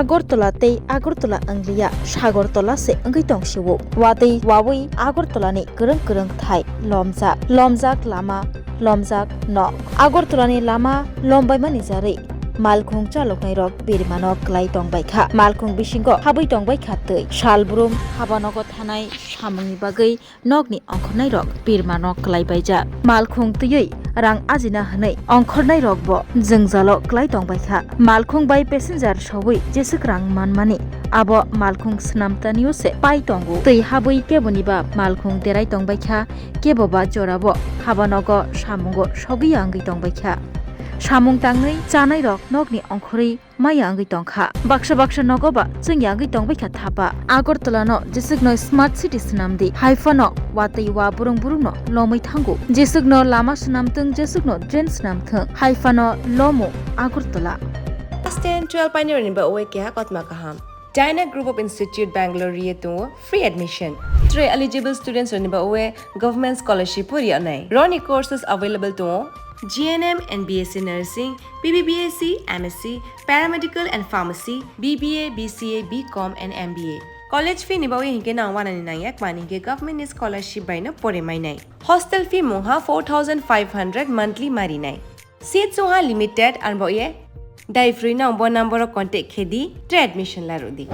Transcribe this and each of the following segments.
Agartala tei Agartala anglia সাগরতলা se angkai tongsiwo watei wawei Agartala ni gereng thai lomjak lama lomjak nok Agartala ni lama lombaimani jare malkhung chaloknai rok birmano klai tongbaikha malkhung bisingo habui tongbaikha tei salbrum habanogo thanai samungni bagui nokni ongkhornai rok birmano klai baija malkhung tui rang ajina hwnai ongkhornai rokbo jongjalo klai tongbaikha malkhung bai passenger sawui jesuk rang manmani abo malkhung snamtaniyo se pai tongo tei habui keboniba malkhung derai tongbaikha keboba jorabo habanogo samungo sogi angui tongbaikha samung tangnai chanai rok nokni ongkhori maya angui tongkha baksa nogoba chung angui tongbaikha thapa agortola no jesukno smart city snamdi haifano watei wa burung no lomai thango jesukno lama snamtung jesukno train snamthung haifano lomo agortola Class 10 12 pioneer ni ba owe kya kotma kaham Dyna Group of Institute Bangalore to free admission. 3 eligible students ni ba owe government scholarship puri anai. Roni courses available to GNM and BSc Nursing, BBBSc, MSc, Paramedical and Pharmacy, BBA, BCA, BCom and MBA. College fee ni ba owe hinke na 199 yak mani ke government scholarship by no pore mai nai. Hostel fee moha 4500 monthly mari nai. Seats moha limited and ba owe Dai free na number of contact khedi tre admission la rodi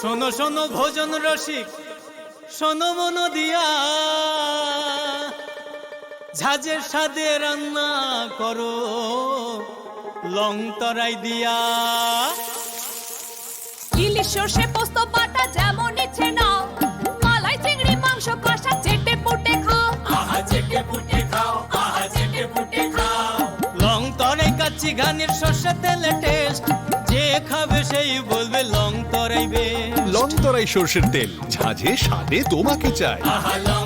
শোনো শোনো ভোজন রসিক শোনো মন দিয়া ঝাঁঝের স্বাদে রান্না করো লং তরাই দিয়া ইলিশ সর্ষে পোস্ত বাটা যেমন ইচ্ছে নাও মালাই চিংড়ি মাংস কষা চেটে পুটে খাও আহা চেটে পুটে খাও আহা চেটে পুটে খাও লং তরাই কাচ্চি ঘানির সর্ষে তেলে টেস্ট যে খাবে সেই বলবে লং তরাই বে লং তরাই সর্ষের তেল ঝাঁঝে স্বাদে তোমাকে চাই আহা লং